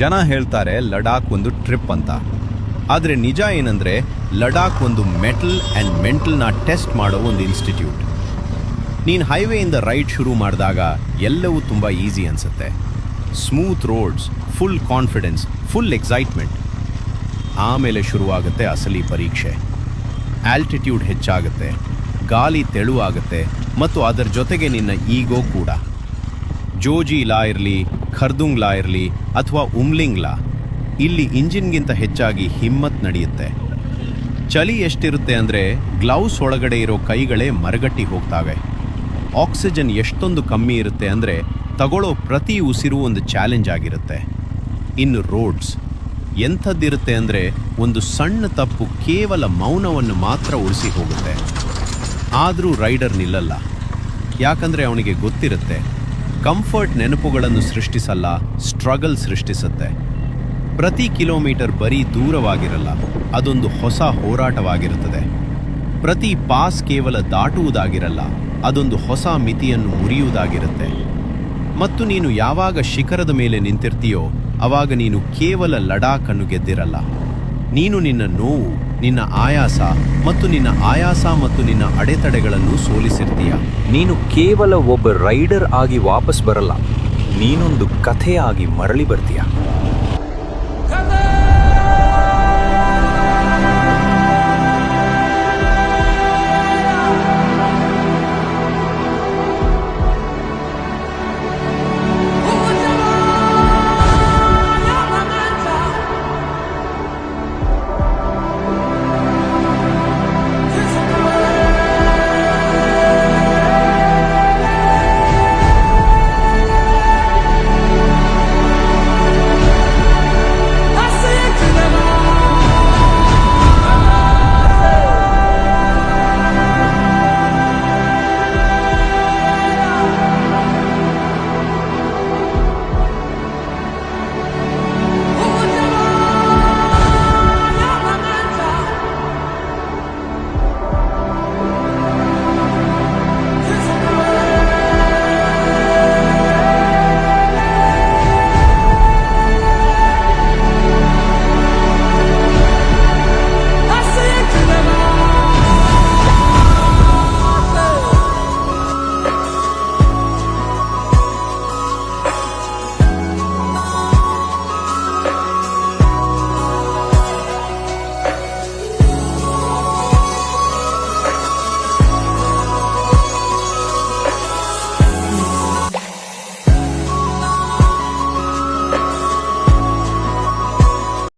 ಜನ ಹೇಳ್ತಾರೆ ಲಡಾಖ್ ಒಂದು ಟ್ರಿಪ್ ಅಂತ. ಆದರೆ ನಿಜ ಏನಂದ್ರೆ ಲಡಾಖ್ ಒಂದು ಮೆಟಲ್ ಆ್ಯಂಡ್ ಮೆಂಟಲ್ನ ಟೆಸ್ಟ್ ಮಾಡೋ ಒಂದು ಇನ್ಸ್ಟಿಟ್ಯೂಟ್. ನೀನು ಹೈವೇಯಿಂದ ರೈಡ್ ಶುರು ಮಾಡಿದಾಗ ಎಲ್ಲವೂ ತುಂಬ ಈಸಿ ಅನಿಸುತ್ತೆ. Smooth roads, full confidence, full excitement. ಆಮೇಲೆ ಶುರುವಾಗುತ್ತೆ ಅಸಲಿ ಪರೀಕ್ಷೆ. ಆಲ್ಟಿಟ್ಯೂಡ್ ಹೆಚ್ಚಾಗುತ್ತೆ, ಗಾಳಿ ತೆಳುವಾಗುತ್ತೆ ಮತ್ತು ಅದರ ಜೊತೆಗೆ ನಿನ್ನ ಈಗೋ ಕೂಡ. ಜೋಜಿಲಾ ಇರಲಿ, ಖರ್ದುಂಗ್ಲಾ ಇರಲಿ ಅಥವಾ ಉಮ್ಲಿಂಗ್ಲಾ, ಇಲ್ಲಿ ಇಂಜಿನ್ಗಿಂತ ಹೆಚ್ಚಾಗಿ ಹಿಮ್ಮತ್ ನಡೆಯುತ್ತೆ. ಚಳಿ ಎಷ್ಟಿರುತ್ತೆ ಅಂದರೆ ಗ್ಲೌಸ್ ಒಳಗಡೆ ಇರೋ ಕೈಗಳೇ ಮರಗಟ್ಟಿ ಹೋಗ್ತಾವೆ. ಆಕ್ಸಿಜನ್ ಎಷ್ಟೊಂದು ಕಮ್ಮಿ ಇರುತ್ತೆ ಅಂದರೆ ತಗೊಳ್ಳೋ ಪ್ರತಿ ಉಸಿರು ಒಂದು ಚಾಲೆಂಜ್ ಆಗಿರುತ್ತೆ. ಇನ್ನು ರೋಡ್ಸ್ ಎಂಥದ್ದಿರುತ್ತೆ ಅಂದರೆ ಒಂದು ಸಣ್ಣ ತಪ್ಪು ಕೇವಲ ಮೌನವನ್ನು ಮಾತ್ರ ಉಳಿಸಿ ಹೋಗುತ್ತೆ. ಆದರೂ ರೈಡರ್ ನಿಲ್ಲಲ್ಲ, ಯಾಕಂದರೆ ಅವನಿಗೆ ಗೊತ್ತಿರುತ್ತೆ ಕಂಫರ್ಟ್ ನೆನಪುಗಳನ್ನು ಸೃಷ್ಟಿಸಲ್ಲ, ಸ್ಟ್ರಗಲ್ ಸೃಷ್ಟಿಸುತ್ತೆ. ಪ್ರತಿ ಕಿಲೋಮೀಟರ್ ಬರೀ ದೂರವಾಗಿರಲ್ಲ, ಅದೊಂದು ಹೊಸ ಹೋರಾಟವಾಗಿರುತ್ತದೆ. ಪ್ರತಿ ಪಾಸ್ ಕೇವಲ ದಾಟುವುದಾಗಿರಲ್ಲ, ಅದೊಂದು ಹೊಸ ಮಿತಿಯನ್ನು ಮುರಿಯುವುದಾಗಿರುತ್ತೆ. ಮತ್ತು ನೀನು ಯಾವಾಗ ಶಿಖರದ ಮೇಲೆ ನಿಂತಿರ್ತೀಯೋ ಆವಾಗ ನೀನು ಕೇವಲ ಲಡಾಖ್ ಅನ್ನು ಗೆದ್ದಿರಲ್ಲ. ನೀನು ನಿನ್ನ ನೋವು, ನಿನ್ನ ಆಯಾಸ ಮತ್ತು ನಿನ್ನ ಅಡೆತಡೆಗಳನ್ನು ಸೋಲಿಸಿರ್ತೀಯ. ನೀನು ಕೇವಲ ಒಬ್ಬ ರೈಡರ್ ಆಗಿ ವಾಪಸ್ ಬರಲ್ಲ, ನೀನೊಂದು ಕಥೆಯಾಗಿ ಮರಳಿ ಬರ್ತೀಯ.